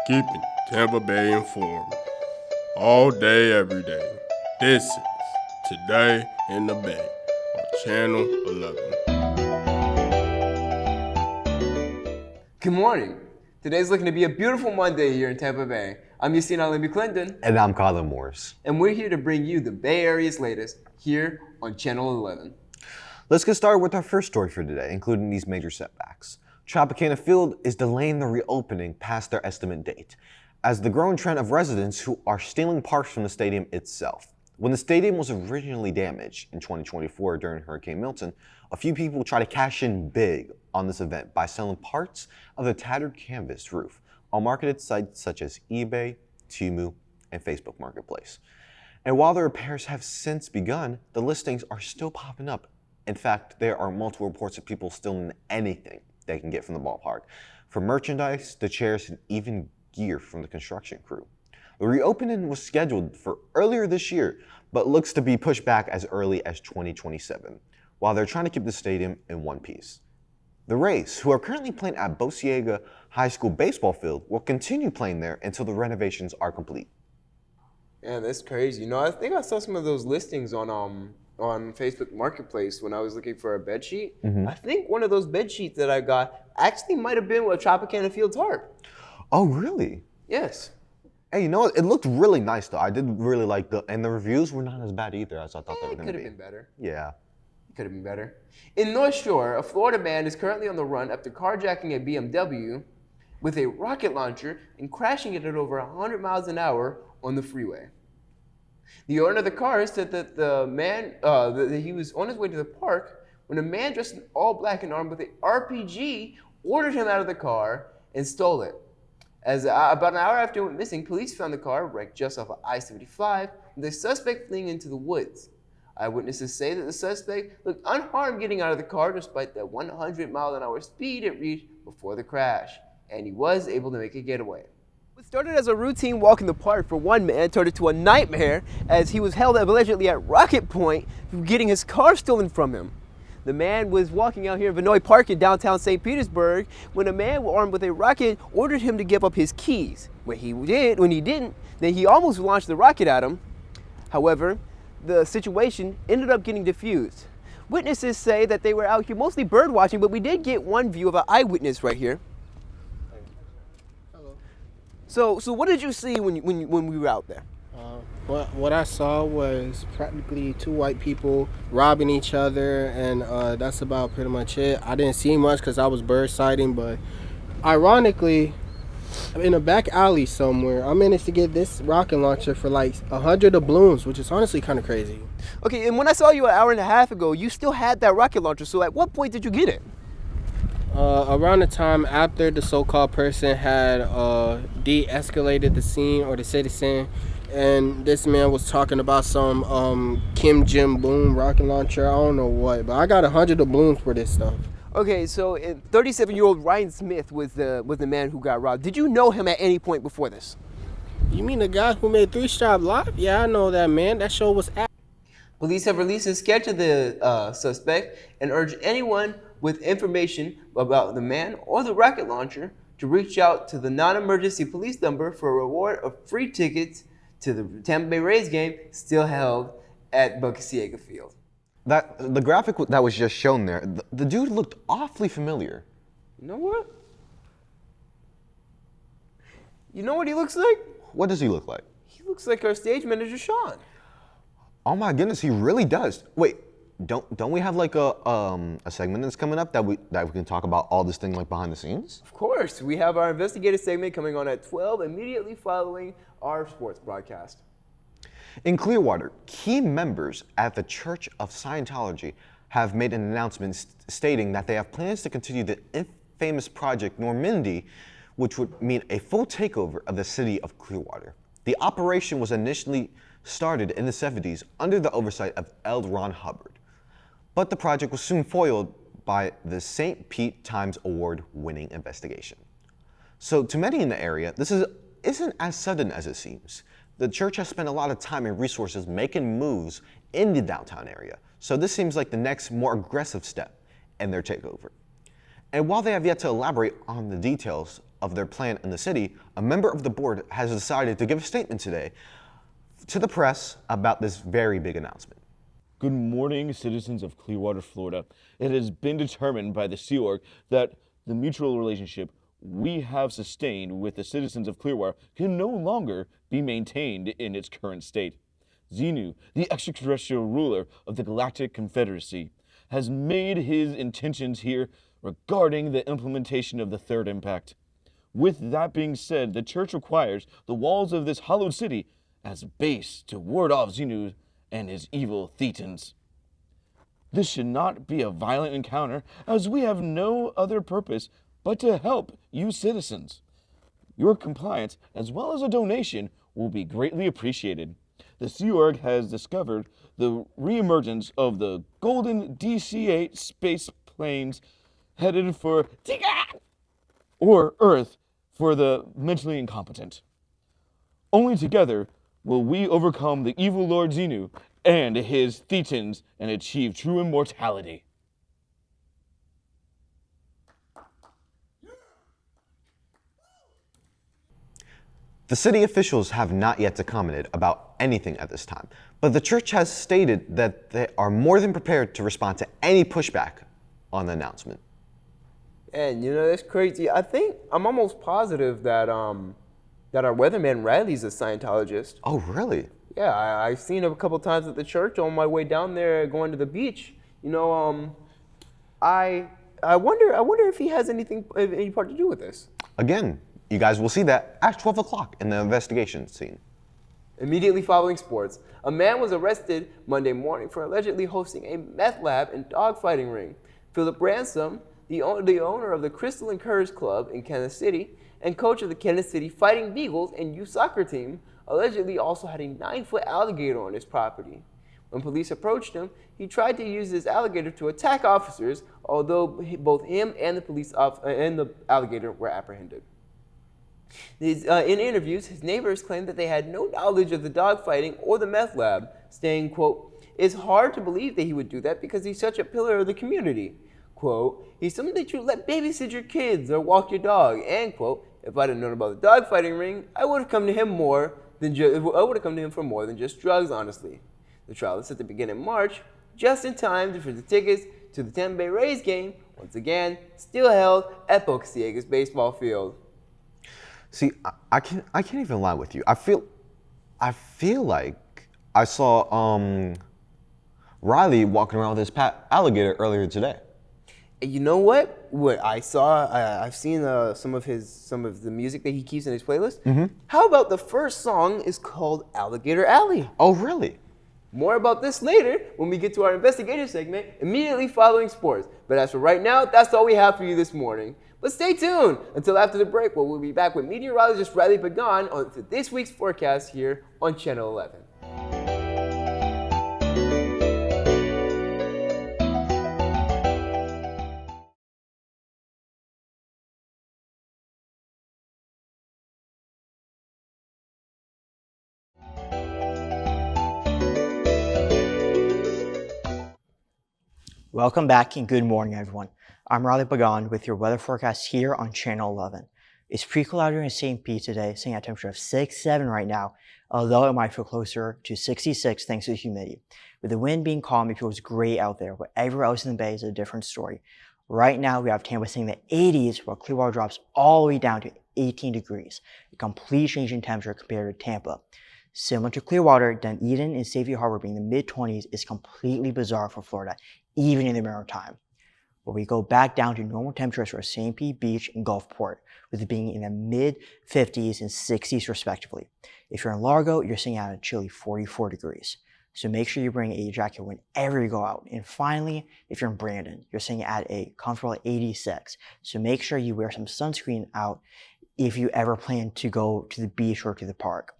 keeping Tampa Bay informed. All day, every day. This is Today in the Bay on Channel 11. Good morning. Today's looking to be a beautiful Monday here in Tampa Bay. I'm Yassine Alimbi Clinton. And I'm Colin Morris. And we're here to bring you the Bay Area's latest here on Channel 11. Let's get started with our first story for today, including these major setbacks. Tropicana Field is delaying the reopening past their estimate date, as the growing trend of residents who are stealing parts from the stadium itself. When the stadium was originally damaged in 2024 during Hurricane Milton, a few people tried to cash in big on this event by selling parts of the tattered canvas roof on marketed sites such as eBay, Temu, and Facebook Marketplace. And while the repairs have since begun, the listings are still popping up. In fact, there are multiple reports of people stealing anything they can get from the ballpark, from merchandise to chairs and even gear from the construction crew. The reopening was scheduled for earlier this year, but looks to be pushed back as early as 2027, while they're trying to keep the stadium in one piece. The Rays, who are currently playing at Bosiega High School baseball field, will continue playing there until the renovations are complete. Yeah, that's crazy. You know, I think I saw some of those listings on Facebook Marketplace when I was looking for a bed sheet. I think one of those bed sheets that I got actually might have been with Tropicana Field tarp. Oh, really? Yes. Hey, you know what? It looked really nice, though. I did really like and the reviews were not as bad either as I thought they were It going could to be. have been better. Yeah. Could have been better. In North Shore, a Florida man is currently on the run after carjacking a BMW with a rocket launcher and crashing it at over 100 miles an hour on the freeway. The owner of the car said that the man, that he was on his way to the park when a man dressed in all black and armed with an RPG ordered him out of the car and stole it. As about an hour after it went missing, police found the car wrecked just off of I-75 with the suspect fleeing into the woods. Eyewitnesses say that the suspect looked unharmed getting out of the car despite the 100-mile-an-hour speed it reached before the crash, and he was able to make a getaway. What started as a routine walk in the park for one man turned into a nightmare as he was held allegedly at rocket point for getting his car stolen from him. The man was walking out here in Vinoy Park in downtown St. Petersburg when a man armed with a rocket ordered him to give up his keys. When he didn't, then he almost launched the rocket at him. However, the situation ended up getting diffused. Witnesses say that they were out here mostly bird watching, but we did get one view of an eyewitness right here. So what did you see when we were out there? What I saw was practically two white people robbing each other, and that's about pretty much it. I didn't see much because I was bird sighting, but ironically, in a back alley somewhere, I managed to get this rocket launcher for like 100 doubloons, which is honestly kind of crazy. Okay, and when I saw you an hour and a half ago, you still had that rocket launcher, so at what point did you get it? Around the time after the so-called person had de-escalated the scene or the citizen, and this man was talking about some Kim Jim Boom rocket launcher, I don't know what, but I got 100 doubloons for this stuff. Okay, so 37-year-old Ryan Smith was the man who got robbed. Did you know him at any point before this? You mean the guy who made 3 Strap Live? Yeah, I know that man. That show was Police have released a sketch of the suspect and urge anyone with information about the man or the rocket launcher to reach out to the non-emergency police number for a reward of free tickets to the Tampa Bay Rays game still held at Bosiega Field. The graphic that was just shown there, the dude looked awfully familiar. You know what? You know what he looks like? What does he look like? He looks like our stage manager, Sean. Oh my goodness, he really does. Wait, don't we have like a segment that's coming up that we can talk about all this thing like behind the scenes? Of course, we have our investigative segment coming on at 12 immediately following our sports broadcast. In Clearwater, key members at the Church of Scientology have made an announcement stating that they have plans to continue the infamous Project Normandy, which would mean a full takeover of the city of Clearwater. The operation was initially started in the 70s under the oversight of L. Ron Hubbard, but the project was soon foiled by the St. Pete Times Award-winning investigation. So to many in the area, this isn't as sudden as it seems. The church has spent a lot of time and resources making moves in the downtown area, so this seems like the next more aggressive step in their takeover. And while they have yet to elaborate on the details of their plan in the city, a member of the board has decided to give a statement today to the press about this very big announcement. Good morning, citizens of Clearwater, Florida. It has been determined by the Sea Org that the mutual relationship we have sustained with the citizens of Clearwater can no longer be maintained in its current state. Xenu, the extraterrestrial ruler of the Galactic Confederacy, has made his intentions here regarding the implementation of the Third Impact. With that being said, the church requires the walls of this hallowed city as a base to ward off Xenu and his evil Thetans. This should not be a violent encounter, as we have no other purpose but to help you citizens. Your compliance, as well as a donation, will be greatly appreciated. The Sea Org has discovered the reemergence of the golden DC-8 space planes headed for Tika, or Earth for the mentally incompetent. Only together will we overcome the evil Lord Xenu and his Thetans and achieve true immortality. The city officials have not yet commented about anything at this time, but the church has stated that they are more than prepared to respond to any pushback on the announcement. And that's crazy. I think I'm almost positive that that our weatherman Riley's a Scientologist. Oh, really? Yeah, I've seen him a couple times at the church on my way down there going to the beach. I wonder if he has any part to do with this. Again, you guys will see that at 12 o'clock in the investigation scene. Immediately following sports, a man was arrested Monday morning for allegedly hosting a meth lab and dogfighting ring. Philip Ransom, the owner of the Crystal and Curves Club in Kansas City and coach of the Kansas City Fighting Beagles and youth soccer team, allegedly also had a 9-foot alligator on his property. When police approached him, he tried to use this alligator to attack officers, although both him and the alligator were apprehended. In interviews, his neighbors claimed that they had no knowledge of the dogfighting or the meth lab, saying, quote, "It's hard to believe that he would do that because he's such a pillar of the community." Quote, "He's someone that you let babysit your kids or walk your dog." And quote, "If I'd have known about the dogfighting ring, I would have come to him for more than just drugs, honestly." The trial is set to begin in March, just in time for the tickets to the Tampa Bay Rays game, once again, still held at Boca Ciega's baseball field. See, I can't even lie with you. I feel like I saw Riley walking around with his pet alligator earlier today. You know what? What I saw, I've seen some of the music that he keeps in his playlist. Mm-hmm. How about the first song is called Alligator Alley? Oh, really? More about this later when we get to our investigative segment immediately following sports. But as for right now, that's all we have for you this morning. But stay tuned until after the break, where we'll be back with meteorologist Riley Pagan on this week's forecast here on Channel 11. Welcome back and good morning, everyone. I'm Riley Pagan with your weather forecast here on Channel 11. It's pretty cool out here in St. Pete today, sitting at a temperature of 67 right now, although it might feel closer to 66 thanks to the humidity. With the wind being calm, it feels great out there, but everywhere else in the bay is a different story. Right now, we have Tampa sitting in the 80s, while Clearwater drops all the way down to 18 degrees, a complete change in temperature compared to Tampa. Similar to Clearwater, Dunedin and Safety Harbor being in the mid-20s is completely bizarre for Florida, even in the maritime. Where we go back down to normal temperatures for St. Pete Beach and Gulfport, with it being in the mid-50s and 60s respectively. If you're in Largo, you're sitting at a chilly 44 degrees. So make sure you bring a jacket whenever you go out. And finally, if you're in Brandon, you're sitting at a comfortable 86. So make sure you wear some sunscreen out if you ever plan to go to the beach or to the park.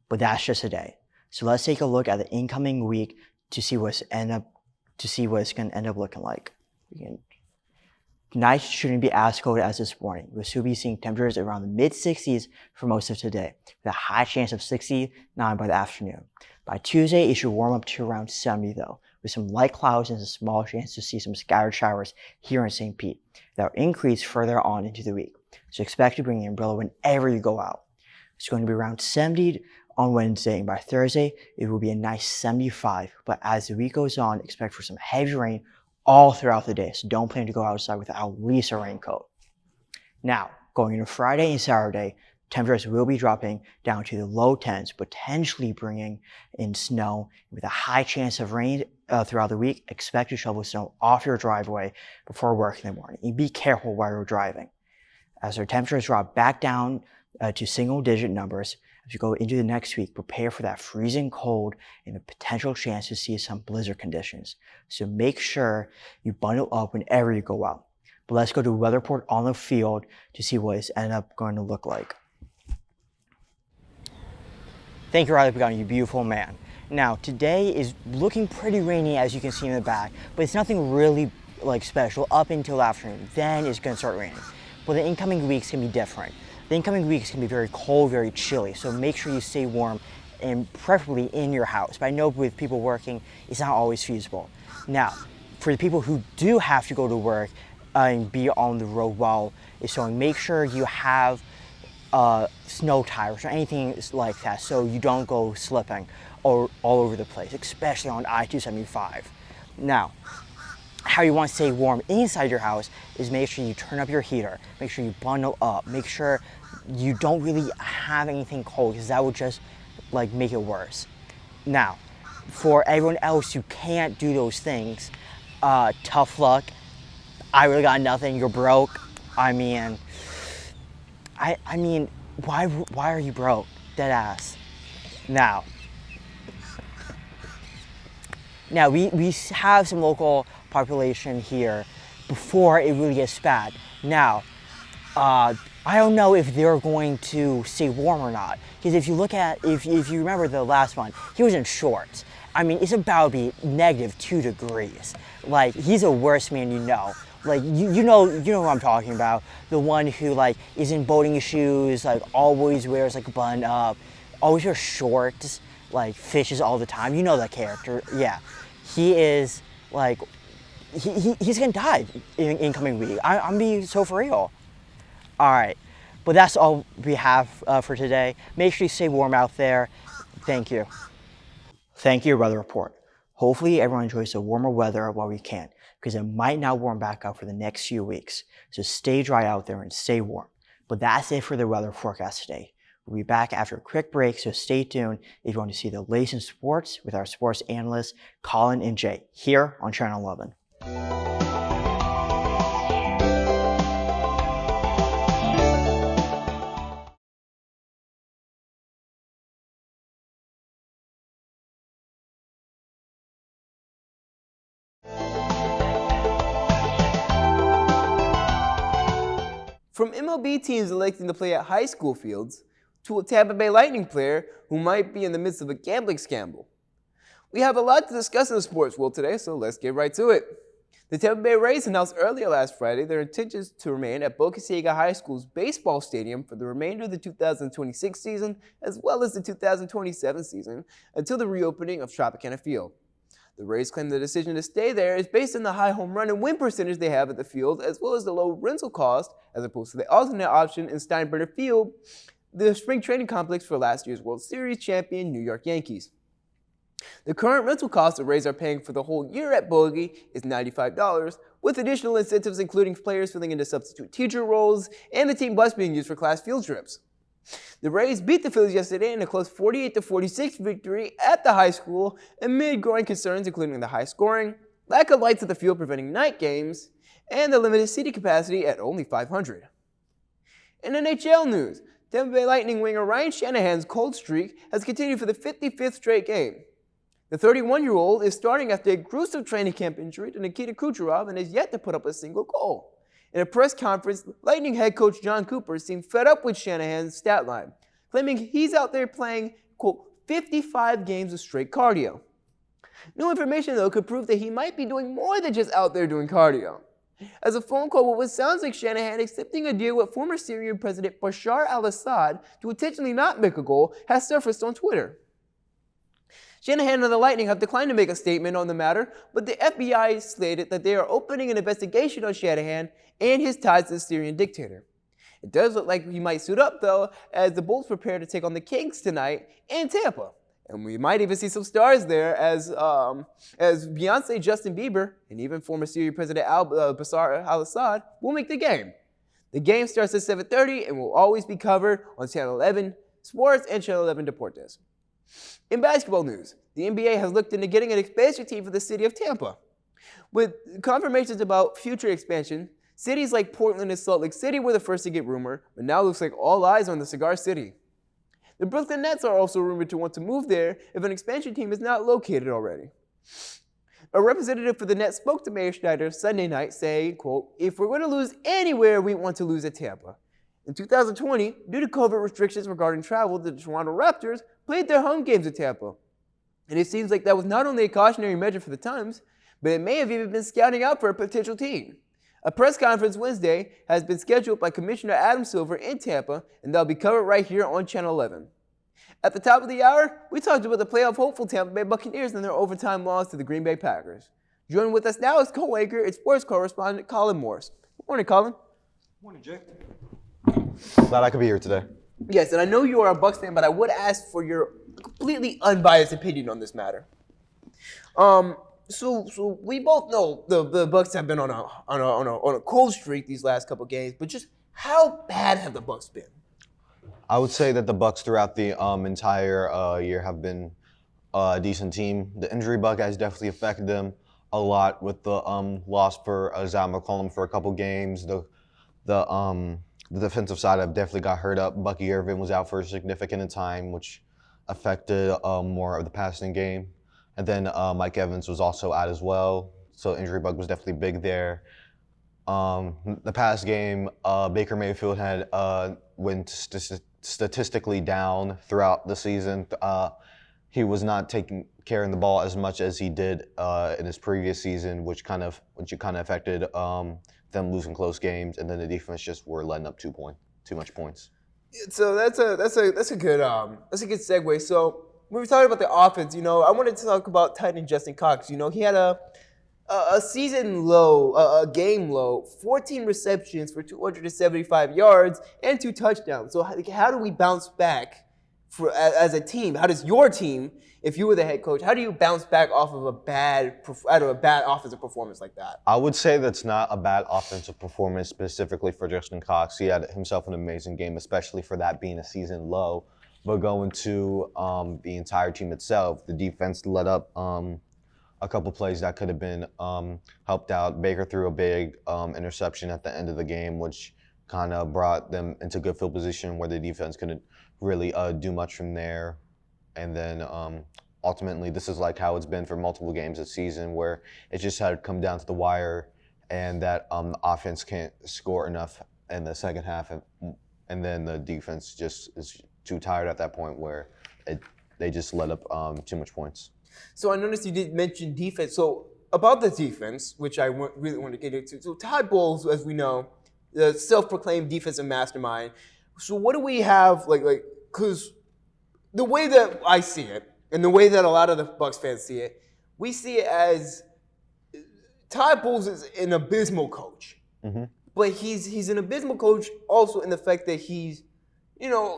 But that's just a day. So let's take a look at the incoming week to see what it's going to end up looking like. Tonight shouldn't be as cold as this morning. We'll still be seeing temperatures around the mid-60s for most of today, with a high chance of 69 by the afternoon. By Tuesday, it should warm up to around 70 though, with some light clouds and a small chance to see some scattered showers here in St. Pete. That will increase further on into the week. So expect to bring an umbrella whenever you go out. It's going to be around 70 on Wednesday, and by Thursday, it will be a nice 75. But as the week goes on, expect for some heavy rain all throughout the day. So don't plan to go outside without at least a raincoat. Now, going into Friday and Saturday, temperatures will be dropping down to the low 10s, potentially bringing in snow with a high chance of rain throughout the week. Expect to shovel snow off your driveway before work in the morning. And be careful while you're driving. As our temperatures drop back down to single-digit numbers, as you go into the next week, prepare for that freezing cold and the potential chance to see some blizzard conditions. So make sure you bundle up whenever you go out. But let's go to weather report on the field to see what it's ended up going to look like. Thank you, Riley Pagano, you beautiful man. Now, today is looking pretty rainy, as you can see in the back, but it's nothing really special up until afternoon. Then it's going to start raining. But the incoming weeks can be different. The incoming weeks can be very cold, very chilly, so make sure you stay warm and preferably in your house. But I know with people working, it's not always feasible. Now, for the people who do have to go to work and be on the road while it's snowing, make sure you have snow tires or anything like that so you don't go slipping all over the place, especially on I-275. Now, how you want to stay warm inside your house is make sure you turn up your heater, make sure you bundle up, make sure you don't really have anything cold because that will just make it worse. Now, for everyone else who can't do those things, tough luck. I really got nothing. You're broke. I mean, why are you broke? Dead ass. Now we have some local population here before it really gets bad. Now, I don't know if they're going to stay warm or not. Because if you remember the last one, he was in shorts. I mean, it's about to be -2 degrees. He's a worse man you know. You know who I'm talking about. The one who is in boating shoes, always wears a button up, always wears shorts, fishes all the time. You know that character. Yeah. He is he's gonna die in incoming week. I'm being so for real. Alright. But that's all we have for today. Make sure you stay warm out there. Thank you. Thank you, weather report. Hopefully everyone enjoys the warmer weather while we can, because it might not warm back up for the next few weeks. So stay dry out there and stay warm. But that's it for the weather forecast today. We'll be back after a quick break, so stay tuned if you want to see the latest in sports with our sports analysts Colin and Jay here on Channel 11. From MLB teams electing to play at high school fields, to a Tampa Bay Lightning player who might be in the midst of a gambling scandal. We have a lot to discuss in the sports world today, so let's get right to it. The Tampa Bay Rays announced earlier last Friday their intentions to remain at Boca Ciega High School's baseball stadium for the remainder of the 2026 season, as well as the 2027 season, until the reopening of Tropicana Field. The Rays claim the decision to stay there is based on the high home run and win percentage they have at the field, as well as the low rental cost, as opposed to the alternate option in Steinbrenner Field, the spring training complex for last year's World Series champion New York Yankees. The current rental cost the Rays are paying for the whole year at Bogey is $95, with additional incentives including players filling into substitute teacher roles and the team bus being used for class field trips. The Rays beat the Phillies yesterday in a close 48-46 victory at the high school amid growing concerns including the high scoring, lack of lights at the field preventing night games, and the limited seating capacity at only 500. In NHL news, Tampa Bay Lightning winger Ryan Shanahan's cold streak has continued for the 55th straight game. The 31-year-old is starting after a gruesome training camp injury to Nikita Kucherov and has yet to put up a single goal. In a press conference, Lightning head coach John Cooper seemed fed up with Shanahan's stat line, claiming he's out there playing, quote, 55 games of straight cardio. New information, though, could prove that he might be doing more than just out there doing cardio. As a phone call with what sounds like Shanahan accepting a deal with former Syrian President Bashar al-Assad to intentionally not make a goal has surfaced on Twitter. Shanahan and the Lightning have declined to make a statement on the matter, but the FBI stated that they are opening an investigation on Shanahan and his ties to the Syrian dictator. It does look like he might suit up, though, as the Bulls prepare to take on the Kings tonight in Tampa. And we might even see some stars there as Beyonce, Justin Bieber, and even former Syrian President Bashar al-Assad will make the game. The game starts at 7:30 and will always be covered on Channel 11 Sports and Channel 11 Deportes. In basketball news, the NBA has looked into getting an expansion team for the city of Tampa. With confirmations about future expansion, cities like Portland and Salt Lake City were the first to get rumored, but now it looks like all eyes are on the Cigar City. The Brooklyn Nets are also rumored to want to move there if an expansion team is not located already. A representative for the Nets spoke to Mayor Schneider Sunday night saying, quote, "If we're going to lose anywhere, we want to lose at Tampa." In 2020, due to COVID restrictions regarding travel, the Toronto Raptors played their home games at Tampa. And it seems like that was not only a cautionary measure for the Times, but it may have even been scouting out for a potential team. A press conference Wednesday has been scheduled by Commissioner Adam Silver in Tampa, and they'll be covered right here on Channel 11. At the top of the hour, we talked about the playoff hopeful Tampa Bay Buccaneers and their overtime loss to the Green Bay Packers. Joining with us now is co-anchor and sports correspondent Colin Morris. Good morning, Colin. Morning, Jay. Glad I could be here today. Yes, and I know you are a Bucs fan, but I would ask for your completely unbiased opinion on this matter. So we both know the Bucs have been on a cold streak these last couple games, but just how bad have the Bucs been? I would say that the Bucs throughout the entire year have been a decent team. The injury bug has definitely affected them a lot with the loss for Zach McCollum for a couple games. The defensive side have definitely got hurt up. Bucky Irvin was out for a significant time, which affected more of the passing game. And then Mike Evans was also out as well, so injury bug was definitely big there. The past game, Baker Mayfield had went statistically down throughout the season. He was not taking care of the ball as much as he did in his previous season, which kind of affected them losing close games. And then the defense just were letting up too much points. So that's a good segue. So we were talking about the offense. You know, I wanted to talk about tight end Justin Cox. You know, he had a season low, a game low, 14 receptions for 275 yards and 2 touchdowns. So how do we bounce back as a team? How does your team, if you were the head coach, how do you bounce back off of a bad offensive performance like that? I would say that's not a bad offensive performance specifically for Justin Cox. He had himself an amazing game, especially for that being a season low. But going to the entire team itself, the defense let up a couple plays that could have been helped out. Baker threw a big interception at the end of the game, which kind of brought them into good field position where the defense couldn't really do much from there. And then ultimately, this is like how it's been for multiple games this season, where it just had come down to the wire, and that the offense can't score enough in the second half, and then the defense just is too tired at that point where they just let up too much points. So I noticed you did mention defense. So about the defense, which I really want to get into. So Todd Bowles, as we know, the self-proclaimed defensive mastermind. So what do we have, because the way that I see it, and the way that a lot of the Bucs fans see it, we see it as Todd Bowles is an abysmal coach. Mm-hmm. But he's an abysmal coach also in the fact that he's,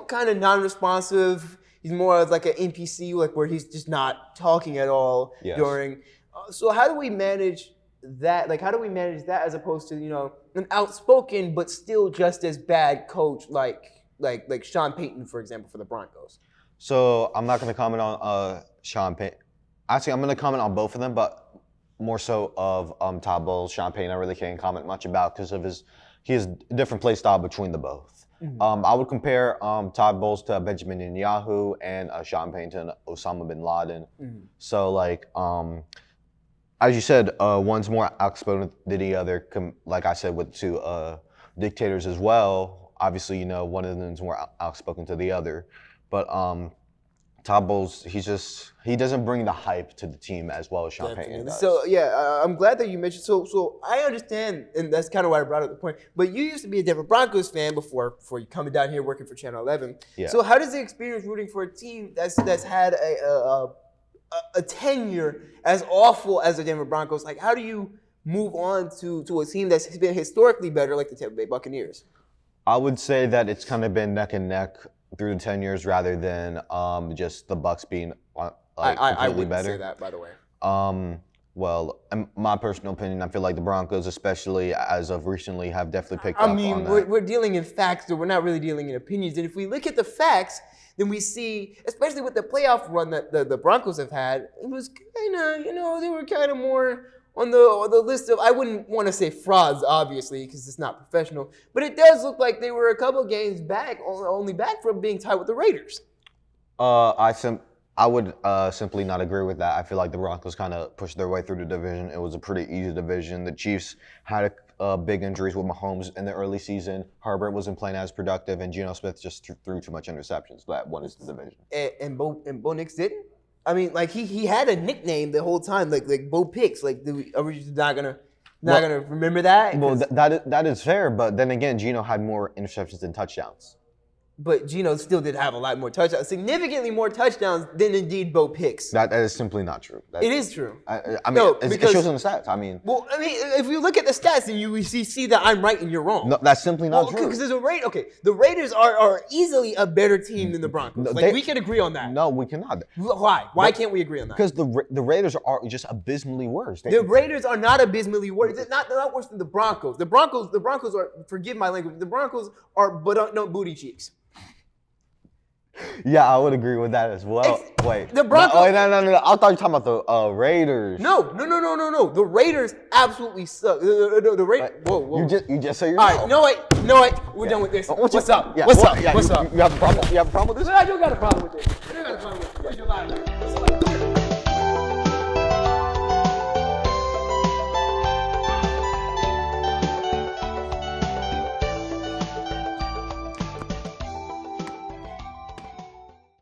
kind of non-responsive. He's more of like an NPC, where he's just not talking at all during. So how do we manage that? How do we manage that as opposed to, an outspoken but still just as bad coach like Sean Payton, for example, for the Broncos? So I'm not going to comment on Sean Payton. Actually, I'm going to comment on both of them, but more so of Todd Bowles. Sean Payton I really can't comment much about because of he has a different play style between the both. Mm-hmm. I would compare Todd Bowles to Benjamin Netanyahu and Sean Payton to Osama bin Laden. Mm-hmm. So, as you said, one's more outspoken than the other. Like I said, with two dictators as well. Obviously, one of them is more outspoken to the other. But Todd Bowles, he doesn't bring the hype to the team as well as Sean Payton does. So I'm glad that you mentioned. So I understand, and that's kind of why I brought up the point. But you used to be a Denver Broncos fan before you coming down here working for Channel 11. Yeah. So how does the experience rooting for a team that's had a tenure as awful as the Denver Broncos? How do you move on to a team that's been historically better, like the Tampa Bay Buccaneers? I would say that it's kind of been neck and neck through the 10 years rather than just the Bucks being I completely wouldn't better. say that, by the way. Well, in my personal opinion, I feel like the Broncos, especially as of recently, have definitely picked up I mean, on that. we're dealing in facts, so we're not really dealing in opinions. And if we look at the facts, then we see, especially with the playoff run that the Broncos have had, it was kind of, they were kind of more on the list of, I wouldn't want to say frauds, obviously, because it's not professional, but it does look like they were a couple games back, only back from being tied with the Raiders. I would simply not agree with that. I feel like the Broncos kind of pushed their way through the division. It was a pretty easy division. The Chiefs had big injuries with Mahomes in the early season. Herbert wasn't playing as productive, and Geno Smith just threw too much interceptions. That won us the division. And Bo Nix didn't? I mean, like he had a nickname the whole time, like Bo Picks. Like, are we just not gonna remember that? Well, that is fair, but then again, Geno had more interceptions than touchdowns. But Geno still did have a lot more touchdowns, significantly more touchdowns than indeed Bo Picks. That is simply not true. It is true. I mean, it shows in the stats. I mean, if you look at the stats, then you see that I'm right and you're wrong. No, that's simply not true. Because the Raiders are easily a better team than the Broncos. We can agree on that. No, we cannot. Why? Why can't we agree on that? Because the Raiders are just abysmally worse. The Raiders are not abysmally worse. They're not worse than the Broncos. The Broncos are, forgive my language, the Broncos are booty cheeks. Yeah, I would agree with that as well. Wait. The Broncos. No. I thought you were talking about the Raiders. No. The Raiders absolutely suck. The Raiders. Whoa. You just say you're all right. No, wait. We're done with this. What's up? Yeah, What's up? You have a problem? You have a problem with this? I don't got a problem with this. Where's your line?